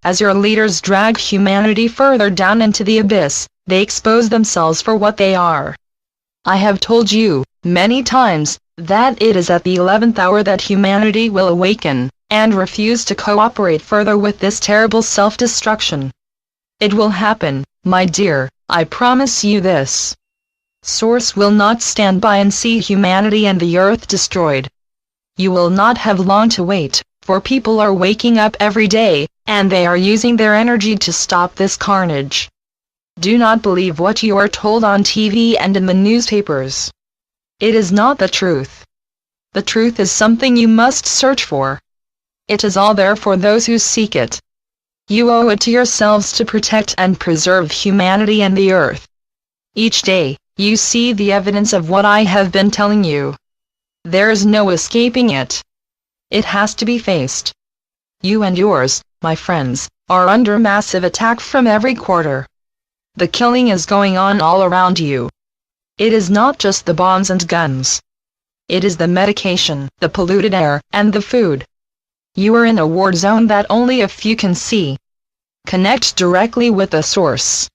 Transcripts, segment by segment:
as your leaders drag humanity further down into the abyss, they expose themselves for what they are. I have told you, many times, that it is at the 11th hour that humanity will awaken, and refuse to cooperate further with this terrible self-destruction. It will happen, my dear, I promise you this. Source will not stand by and see humanity and the earth destroyed. You will not have long to wait, for people are waking up every day, and they are using their energy to stop this carnage. Do not believe what you are told on TV and in the newspapers. It is not the truth. The truth is something you must search for. It is all there for those who seek it. You owe it to yourselves to protect and preserve humanity and the earth. Each day, you see the evidence of what I have been telling you. There is no escaping it. It has to be faced. You and yours, my friends, are under massive attack from every quarter. The killing is going on all around you. It is not just the bombs and guns. It is the medication, the polluted air, and the food. You are in a war zone that only a few can see. Connect directly with the source.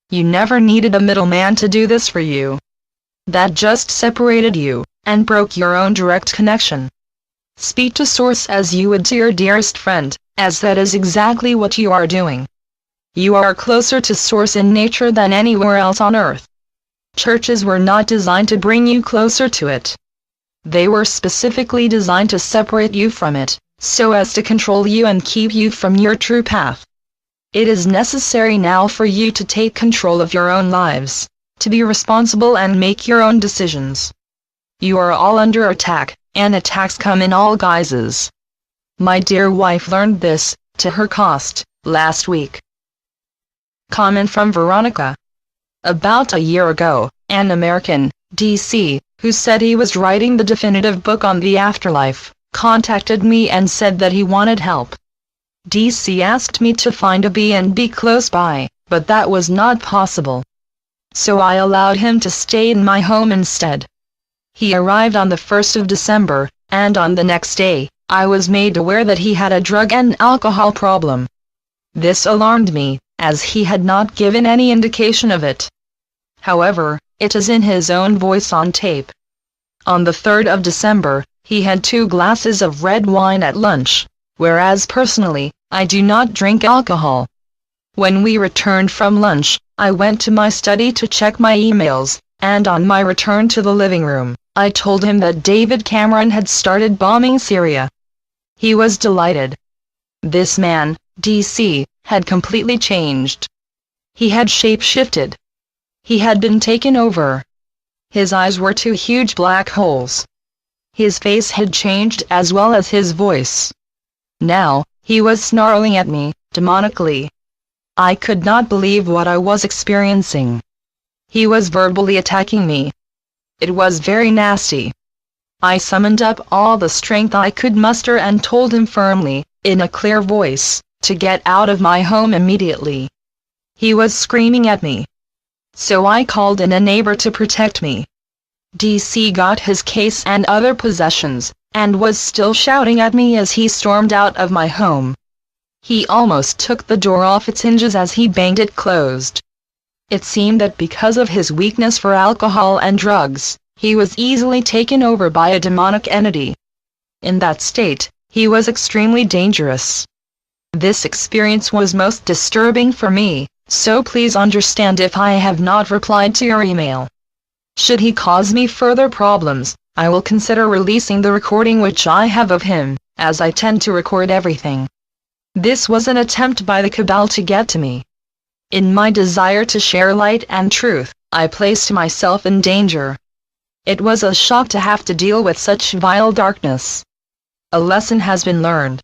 You never needed a middleman to do this for you. That just separated you, and broke your own direct connection. Speak to source as you would to your dearest friend, as that is exactly what you are doing. You are closer to source in nature than anywhere else on earth. Churches were not designed to bring you closer to it. They were specifically designed to separate you from it, so as to control you and keep you from your true path. It is necessary now for you to take control of your own lives, to be responsible and make your own decisions. You are all under attack, and attacks come in all guises. My dear wife learned this, to her cost, last week. Comment from Veronica. About a year ago, an American, D.C., who said he was writing the definitive book on the afterlife, contacted me and said that he wanted help. D.C. asked me to find a B&B close by, but that was not possible. So I allowed him to stay in my home instead. He arrived on the 1st of December, and on the next day, I was made aware that he had a drug and alcohol problem. This alarmed me, as he had not given any indication of it. However, it is in his own voice on tape. On the 3rd of December, he had 2 glasses of red wine at lunch, whereas personally, I do not drink alcohol. When we returned from lunch, I went to my study to check my emails, and on my return to the living room, I told him that David Cameron had started bombing Syria. He was delighted. This man, D.C., had completely changed. He had shape-shifted. He had been taken over. His eyes were 2 huge black holes. His face had changed as well as his voice. Now, he was snarling at me, demonically. I could not believe what I was experiencing. He was verbally attacking me. It was very nasty. I summoned up all the strength I could muster and told him firmly, in a clear voice, to get out of my home immediately. He was screaming at me. So I called in a neighbor to protect me. D.C. got his case and other possessions, and was still shouting at me as he stormed out of my home. He almost took the door off its hinges as he banged it closed. It seemed that because of his weakness for alcohol and drugs, he was easily taken over by a demonic entity. In that state, he was extremely dangerous. This experience was most disturbing for me, so please understand if I have not replied to your email. Should he cause me further problems, I will consider releasing the recording which I have of him, as I tend to record everything. This was an attempt by the cabal to get to me. In my desire to share light and truth, I placed myself in danger. It was a shock to have to deal with such vile darkness. A lesson has been learned.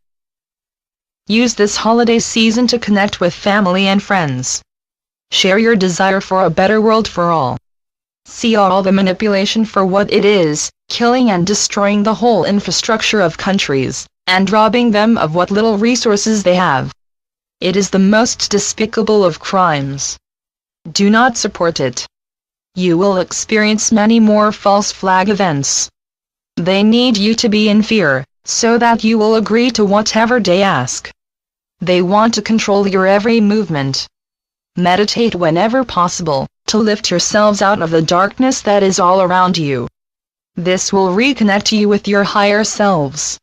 Use this holiday season to connect with family and friends. Share your desire for a better world for all. See all the manipulation for what it is, killing and destroying the whole infrastructure of countries, and robbing them of what little resources they have. It is the most despicable of crimes. Do not support it. You will experience many more false flag events. They need you to be in fear, so that you will agree to whatever they ask. They want to control your every movement. Meditate whenever possible, to lift yourselves out of the darkness that is all around you. This will reconnect you with your higher selves.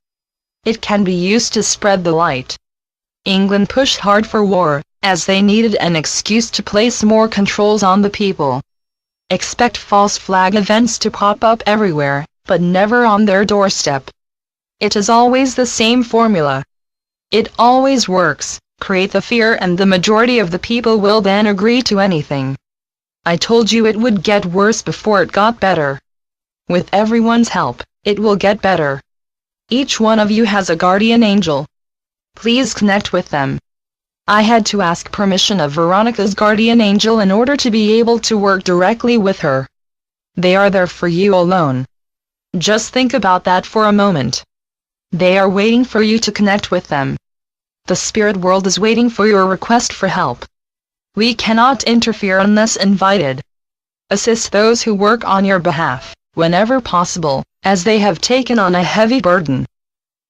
It can be used to spread the light. England pushed hard for war, as they needed an excuse to place more controls on the people. Expect false flag events to pop up everywhere, but never on their doorstep. It is always the same formula. It always works. Create the fear and the majority of the people will then agree to anything. I told you it would get worse before it got better. With everyone's help, it will get better. Each one of you has a guardian angel. Please connect with them. I had to ask permission of Veronica's guardian angel in order to be able to work directly with her. They are there for you alone. Just think about that for a moment. They are waiting for you to connect with them. The spirit world is waiting for your request for help. We cannot interfere unless invited. Assist those who work on your behalf, whenever possible, as they have taken on a heavy burden.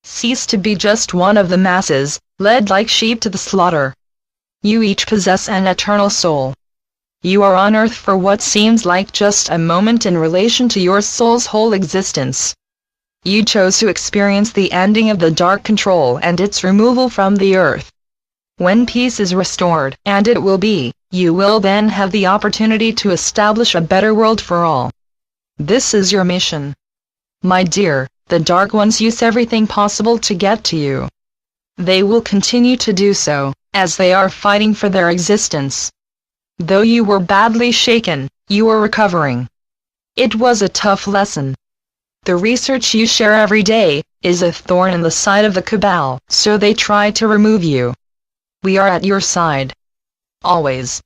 Cease to be just one of the masses, led like sheep to the slaughter. You each possess an eternal soul. You are on earth for what seems like just a moment in relation to your soul's whole existence. You chose to experience the ending of the dark control and its removal from the earth. When peace is restored, and it will be, you will then have the opportunity to establish a better world for all. This is your mission. My dear, the Dark Ones use everything possible to get to you. They will continue to do so, as they are fighting for their existence. Though you were badly shaken, you are recovering. It was a tough lesson. The research you share every day is a thorn in the side of the cabal, so they try to remove you. We are at your side. Always.